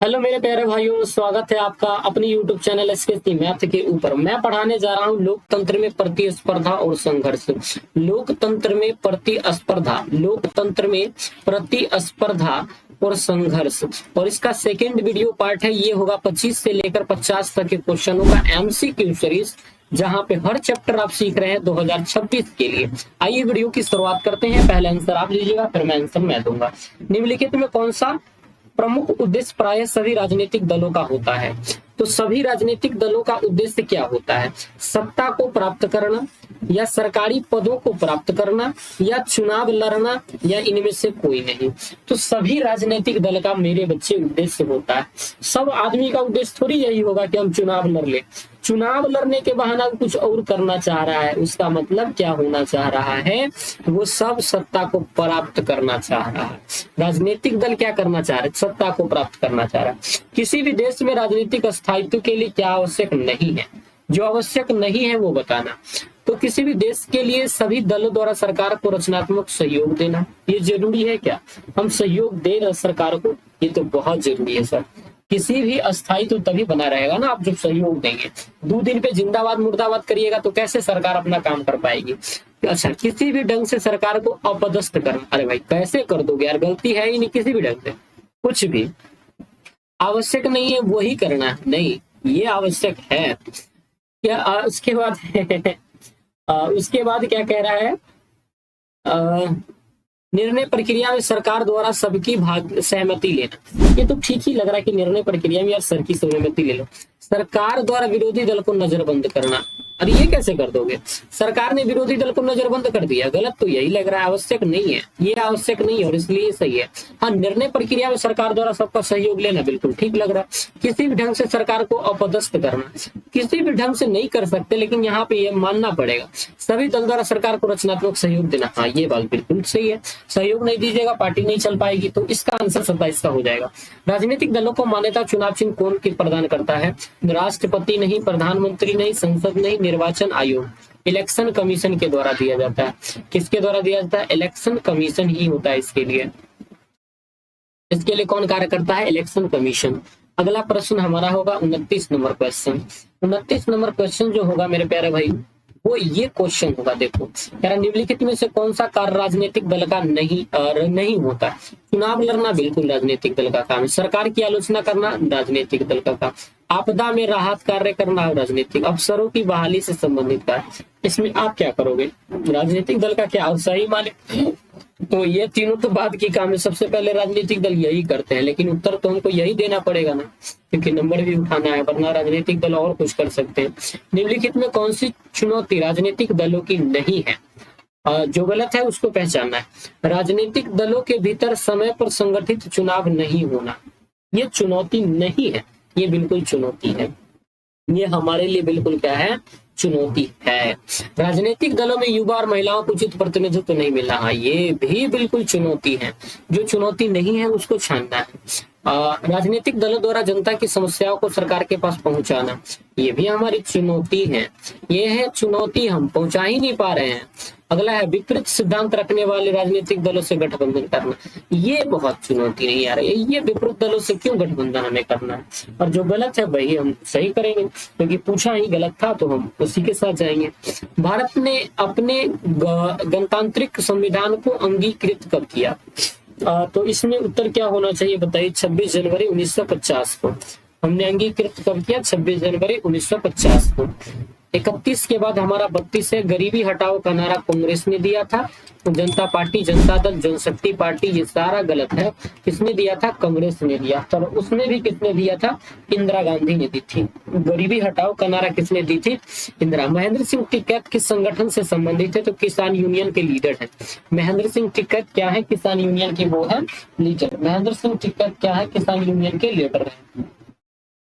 Hello मेरे प्यारे भाइयों, स्वागत है आपका अपनी YouTube चैनल एसके मैथ के ऊपर। मैं पढ़ाने जा रहा हूँ लोकतंत्र में प्रतिस्पर्धा और संघर्ष। लोकतंत्र में प्रतिस्पर्धा, लोकतंत्र में प्रतिस्पर्धा और संघर्ष। और इसका सेकेंड वीडियो पार्ट है, ये होगा 25 से लेकर 50 तक के क्वेश्चनों का MCQ सीरीज, जहां पे हर चैप्टर आप सीख रहे हैं 2026 के लिए। आइए वीडियो की शुरुआत करते हैं। पहले आंसर आप लीजिएगा, फिर मैं आंसर मैं दूंगा। निम्नलिखित में कौन सा प्रमुख उद्देश्य प्राय सभी राजनीतिक दलों का होता है? तो सभी राजनीतिक दलों का उद्देश्य क्या होता है? सत्ता को प्राप्त करना, या सरकारी पदों को प्राप्त करना, या चुनाव लड़ना, या इनमें से कोई नहीं। तो सभी राजनीतिक दल का मेरे बच्चे उद्देश्य होता है। सब आदमी का उद्देश्य थोड़ी यही होगा कि हम चुनाव लड़ ले। चुनाव लड़ने के बहाना कुछ और करना चाह रहा है, उसका मतलब क्या होना चाह रहा है? वो सब सत्ता को प्राप्त करना चाह रहा है। राजनीतिक दल क्या करना चाह रहा है? सत्ता को प्राप्त करना चाह रहा है। किसी भी देश में राजनीतिक स्थायित्व के लिए क्या आवश्यक नहीं है? जो आवश्यक नहीं है वो बताना। तो किसी भी देश के लिए सभी दलों द्वारा सरकार को रचनात्मक सहयोग देना, ये जरूरी है क्या? हम सहयोग दे रहे सरकार को, ये तो बहुत जरूरी है सर। किसी भी अस्थायित्व तभी बना रहेगा ना आप जब सहयोग देंगे। 2 दिन पे जिंदाबाद मुर्दाबाद करिएगा तो कैसे सरकार अपना काम कर पाएगी? अच्छा, किसी भी ढंग से सरकार को अपदस्थ करना, अरे भाई कैसे कर दोगे यार? गलती है ही नहीं किसी भी ढंग से। कुछ भी आवश्यक नहीं है वही करना, नहीं ये आवश्यक है क्या? उसके बाद उसके बाद क्या कह रहा है? निर्णय प्रक्रिया में सरकार द्वारा सबकी सहमति लेना। ये तो ठीक ही लग रहा है कि निर्णय प्रक्रिया में यार सर की सहमति ले लो। सरकार द्वारा विरोधी दल को नजरबंद करना, अरे ये कैसे कर दोगे? सरकार ने विरोधी दल को नजरबंद कर दिया, गलत तो यही लग रहा है। आवश्यक नहीं है, ये आवश्यक नहीं है और इसलिए सही है। हाँ, निर्णय प्रक्रिया में सरकार द्वारा सबका सहयोग लेना बिल्कुल ठीक लग रहा है। किसी भी ढंग से सरकार को अपदस्थ करना, किसी भी ढंग से नहीं कर सकते, लेकिन यहाँ पे ये मानना पड़ेगा। सभी दल द्वारा सरकार को रचनात्मक सहयोग देना, हाँ ये बात बिल्कुल सही है। सहयोग नहीं दीजिएगा पार्टी नहीं चल पाएगी। तो इसका आंसर 27 का हो जाएगा। राजनीतिक दलों को मान्यता चुनाव चिन्ह कौन की प्रदान करता है? राष्ट्रपति नहीं, प्रधानमंत्री नहीं, संसद नहीं, निर्वाचन आयोग, इलेक्शन कमीशन के द्वारा दिया जाता है। किसके द्वारा दिया जाता है? इलेक्शन कमीशन ही होता है इसके लिए। इसके लिए कौन कार्य करता है? Election commission. अगला प्रश्न हमारा होगा 29 नंबर क्वेश्चन। 29 नंबर क्वेश्चन जो होगा मेरे प्यारे भाई, वो ये क्वेश्चन होगा। देखो यार, निम्नलिखित में से कौन सा कार्य राजनीतिक दल का नहीं होता? चुनाव लड़ना बिल्कुल राजनीतिक दल का काम है। सरकार की आलोचना करना राजनीतिक दल का काम। आपदा में राहत कार्य करना राजनीतिक। अफसरों की बहाली से संबंधित कार्य, इसमें आप क्या करोगे? राजनीतिक दल का क्या? और सही माने तो ये तीनों तो बाद की काम है। सबसे पहले राजनीतिक दल यही करते हैं, लेकिन उत्तर तो हमको यही देना पड़ेगा ना, क्योंकि नंबर भी उठाना है, वरना राजनीतिक दल और कुछ कर सकते हैं। निम्नलिखित में कौन सी चुनौती राजनीतिक दलों की नहीं है? जो गलत है उसको पहचानना है। राजनीतिक दलों के भीतर समय पर संगठित चुनाव नहीं होना, ये चुनौती नहीं है, ये बिल्कुल चुनौती है। ये हमारे लिए बिल्कुल क्या है? चुनौती है। राजनीतिक दलों में युवा और महिलाओं को उचित प्रतिनिधित्व नहीं मिलना, हाँ ये भी बिल्कुल चुनौती है। जो चुनौती नहीं है उसको छानना है। राजनीतिक दलों द्वारा जनता की समस्याओं को सरकार के पास पहुंचाना, ये भी हमारी चुनौती है। ये है चुनौती, हम पहुंचा ही नहीं पा रहे हैं। अगला है विपरीत सिद्धांत रखने वाले राजनीतिक दलों से गठबंधन करना, ये बहुत चुनौती नहीं आ रही है। ये विपरीत दलों से क्यों गठबंधन हमें करना है? और जो गलत है वही हम सही करेंगे, क्योंकि पूछा ही गलत था तो हम उसी के साथ जाएंगे। भारत ने अपने गणतांत्रिक संविधान को अंगीकृत कब किया? तो इसमें उत्तर क्या होना चाहिए बताइए? 26 जनवरी 1950 को हमने अंगीकृत कब किया? 26 जनवरी 1950 को। 31 के बाद हमारा 32 है। गरीबी हटाओ का नारा कांग्रेस ने दिया था। जनता पार्टी, जनता दल, जनशक्ति पार्टी, ये सारा गलत है। किसने दिया था? कांग्रेस ने दिया था। उसमें भी किसने दिया था? इंदिरा गांधी ने दी थी। गरीबी हटाओ का नारा किसने दी थी? इंदिरा। महेंद्र सिंह टिकैत किस संगठन से संबंधित है? तो किसान यूनियन के लीडर है महेंद्र सिंह टिकैत। क्या है? किसान यूनियन के वो है लीडर। महेंद्र सिंह टिकैत क्या है? किसान यूनियन के लीडर है।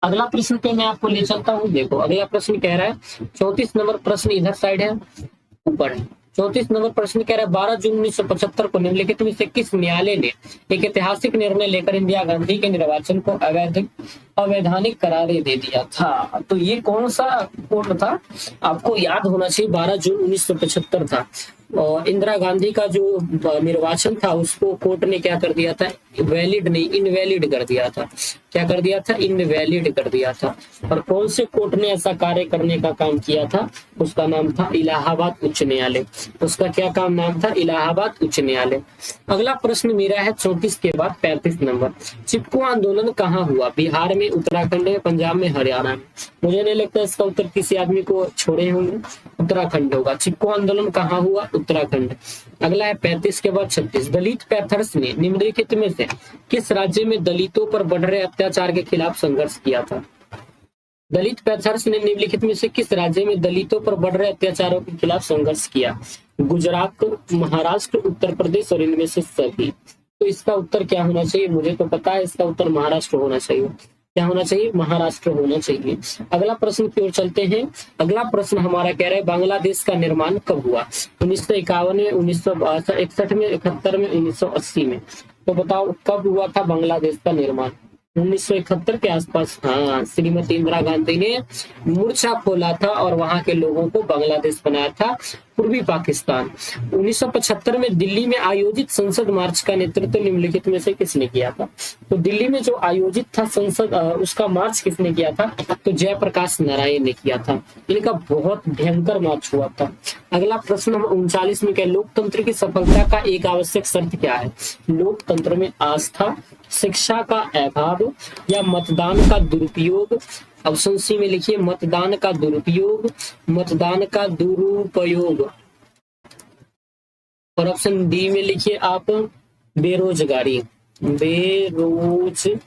अगला प्रश्न पे मैं आपको ले चलता हूँ। देखो अगला प्रश्न कह रहा है, 34 नंबर प्रश्न इधर साइड है, ऊपर है। 34 नंबर प्रश्न कह रहा है, 12 जून 1975 को निम्नलिखित में से किस न्यायालय ने एक ऐतिहासिक निर्णय लेकर इंदिरा गांधी के निर्वाचन को अवैधानिक करार दे दिया था? तो ये कौन सा कोर्ट था? आपको याद होना चाहिए, 12 जून 1975 था। और इंदिरा गांधी का जो निर्वाचन था उसको कोर्ट ने क्या कर दिया था? वैलिड नहीं, इनवैलिड कर दिया था। क्या कर दिया था, इनवैलिड कर दिया था। और कौन से कोर्ट ने ऐसा कार्य करने का काम किया था, उसका नाम था इलाहाबाद उच्च न्यायालय। उसका क्या काम नाम था, इलाहाबाद उच्च न्यायालय। अगला प्रश्न मेरा है 34 के बाद 35 नंबर। चिपको आंदोलन कहाँ हुआ, बिहार में, उत्तराखंड में, पंजाब में, हरियाणा में। मुझे नहीं लगता इसका उत्तर किसी आदमी को छोड़े होंगे, उत्तराखंड होगा। चिपको आंदोलन कहाँ हुआ, उत्तराखंड। अगला है 35 के बाद 36। दलित पैंथर्स ने निम्नलिखित में से किस राज्य में दलितों पर बढ़ रहे अत्याचार के खिलाफ संघर्ष किया था। दलित पैंथर्स ने निम्नलिखित में से किस राज्य में दलितों पर बढ़ रहे अत्याचारों के खिलाफ संघर्ष किया। गुजरात, महाराष्ट्र, उत्तर प्रदेश और इनमें से सभी। तो इसका उत्तर क्या होना चाहिए, मुझे तो पता है इसका उत्तर महाराष्ट्र होना चाहिए। क्या होना चाहिए, महाराष्ट्र होना चाहिए। अगला प्रश्न की ओर चलते हैं। अगला प्रश्न हमारा कह रहा है बांग्लादेश का निर्माण कब हुआ, 1951 में, 1961 में, 71 में, 1980 में। तो बताओ कब हुआ था बांग्लादेश का निर्माण, 1971 के आसपास। हाँ, श्रीमती इंदिरा गांधी ने मोर्चा खोला था और वहां के लोगों को बांग्लादेश बनाया था, पूर्वी पाकिस्तान। 1975 में दिल्ली में आयोजित संसद मार्च का नेतृत्व निम्नलिखित में से किसने किया था। तो दिल्ली में जो आयोजित था संसद, उसका मार्च किसने किया था, तो जयप्रकाश नारायण ने किया था। इनका बहुत भयंकर मार्च हुआ था। अगला प्रश्न हम 39 में क्या, लोकतंत्र की सफलता का एक आवश्यक शर्त क्या है। लोकतंत्र में आस्था, शिक्षा का अभाव या मतदान का दुरुपयोग। ऑप्शन सी में लिखिए मतदान का दुरुपयोग, मतदान का दुरुपयोग। और ऑप्शन डी में लिखिए आप बेरोजगारी, बेरोजगारी।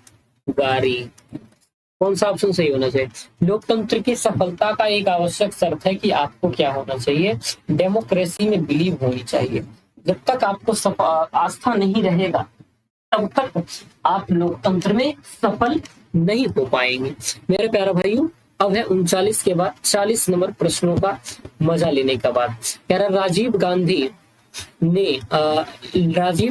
कौन सा ऑप्शन सही होना चाहिए। लोकतंत्र की सफलता का एक आवश्यक शर्त है कि आपको क्या होना चाहिए, डेमोक्रेसी में बिलीव होनी चाहिए। जब तक आपको आस्था नहीं रहेगा तब तक आप लोकतंत्र में सफल नहीं हो पाएंगे। मेरे प्यारे भाइयों, अब है 39 के बाद 40 नंबर प्रश्नों का मजा लेने का बाद। कह रहा राजीव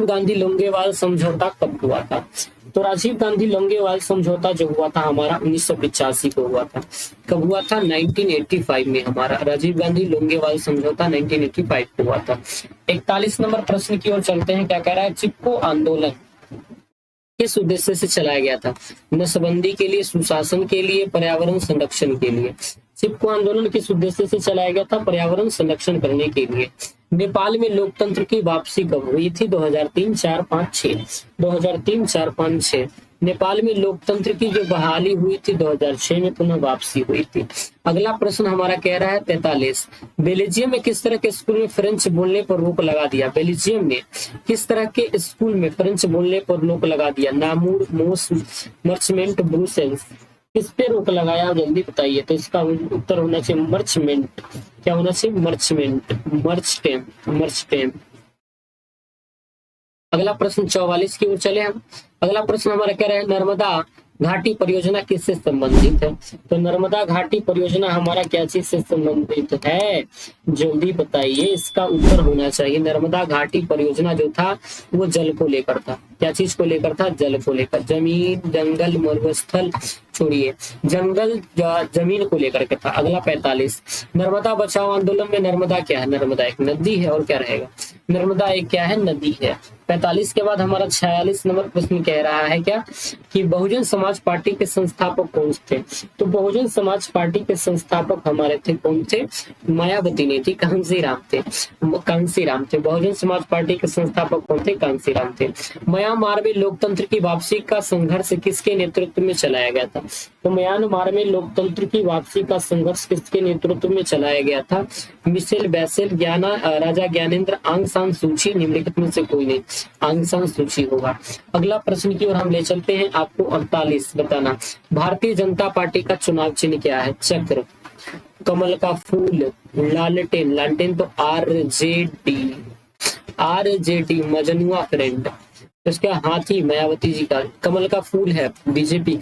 गांधी लोंगेवाल समझौता कब हुआ था। तो राजीव गांधी लोंगेवाल समझौता जो हुआ था हमारा 1985 को हुआ था। कब हुआ था, 1985 में। हमारा राजीव गांधी लोंगेवाल समझौता 1985 को हुआ था। 41 नंबर प्रश्न की ओर चलते हैं। क्या कह रहा है, चिपको आंदोलन किस उद्देश्य से चलाया गया था। नसबंदी के लिए, सुशासन के लिए, पर्यावरण संरक्षण के लिए। चिपको आंदोलन किस उद्देश्य से चलाया गया था, पर्यावरण संरक्षण करने के लिए। नेपाल में लोकतंत्र की वापसी कब हुई थी, 2003, 4, 5, 6। 2003, 4, 5, 6 नेपाल में लोकतंत्र की जो बहाली हुई थी 2006 में पुनः वापसी हुई थी। अगला प्रश्न हमारा कह रहा है 43। बेल्जियम में किस तरह के स्कूल में फ्रेंच बोलने पर रोक लगा दिया। बेल्जियम में किस तरह के स्कूल में फ्रेंच बोलने पर रोक लगा दिया। नामूर, मोस, मर्चमेंट, ब्रुसेल्स। किस पे रोक लगाया, जल्दी बताइए। तो इसका उत्तर होना चाहिए मर्चमेंट। क्या होना चाहिए, मर्चमेंट, मर्चटेम। अगला प्रश्न 44 की ओर चले हम। अगला प्रश्न हमारा कह रहा है नर्मदा घाटी परियोजना किससे संबंधित है। तो नर्मदा घाटी परियोजना हमारा क्या चीज से संबंधित है, जल्दी बताइए। इसका उत्तर होना चाहिए नर्मदा घाटी परियोजना जो था वो जल को लेकर था। क्या चीज को लेकर था, जल को लेकर। जमीन, जंगल, मरुस्थल छोड़िए, जंगल जमीन को लेकर के था। अगला 45। नर्मदा बचाओ आंदोलन में नर्मदा क्या है, नर्मदा एक नदी है। और क्या रहेगा, नर्मदा एक क्या है, नदी है। 45 के बाद हमारा 46 नंबर प्रश्न कह रहा है क्या कि बहुजन समाज पार्टी के संस्थापक कौन थे। तो बहुजन समाज पार्टी के संस्थापक हमारे थे, कौन थे, मायावती नहीं थी, कांसीराम थे। बहुजन समाज पार्टी के संस्थापक कौन थे, कांसीराम थे। म्यांमार में लोकतंत्र की वापसी का संघर्ष किसके नेतृत्व में चलाया गया था। तो म्यांमार में लोकतंत्र की वापसी का संघर्ष किसके नेतृत्व में चलाया गया था, मिशेल बैशेल, राजा ज्ञानेंद्र, आंग सान सूची। निम्नलिखित में से कोई नहीं, आंग सान सूची होगा। अगला प्रश्न की ओर हम ले चलते हैं। आपको 48 बताना, भारतीय जनता पार्टी का चुनाव चिन्ह क्या है, चक्र, कमल का फूल, लालटेन तो आरजेडी मजनुआ फ्रेंड। इसका हाथी मायावती जी का। कमल का फूल है बीजेपी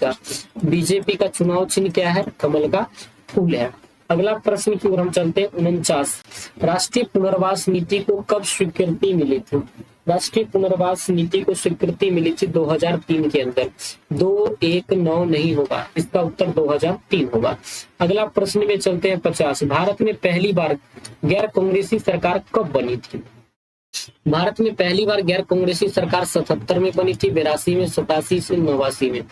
का चुनाव चिन्ह क्या है, कमल का फूल है। अगला प्रश्न की ओर हम चलते हैं। 49। राष्ट्रीय पुनर्वास नीति को कब स्वीकृति मिली थी। राष्ट्रीय पुनर्वास नीति को स्वीकृति मिली थी 2003 के अंदर। 219 नहीं होगा, इसका उत्तर 2003 होगा। अगला प्रश्न में चलते हैं 50। भारत में पहली बार गैर कांग्रेसी सरकार कब बनी थी। भारत में पहली बार गैर कांग्रेसी सरकार 77 में बनी थी, 82 में, 87 से 89 में।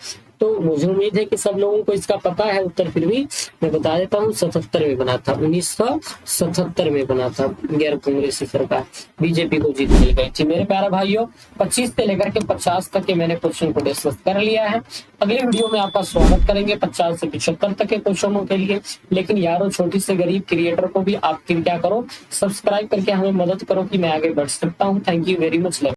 तो मुझे उम्मीद है कि सब लोगों को इसका पता है उत्तर, फिर भी मैं बता देता हूँ। 77 में बना था, 1977 में बना था। गैर कांग्रेसी सरकार, बीजेपी को जीत मिल गई थी। मेरे प्यारे भाइयों, 25 से लेकर के 50 तक के मैंने क्वेश्चन को डिस्कस कर लिया है। अगली वीडियो में आपका स्वागत करेंगे 50 से 75 तक के क्वेश्चनों के लिए। लेकिन यारों, छोटी से गरीब क्रिएटर को भी आप क्या करो, सब्सक्राइब करके हमें मदद करो कि मैं आगे बढ़ सकता हूँ। Thank you very much.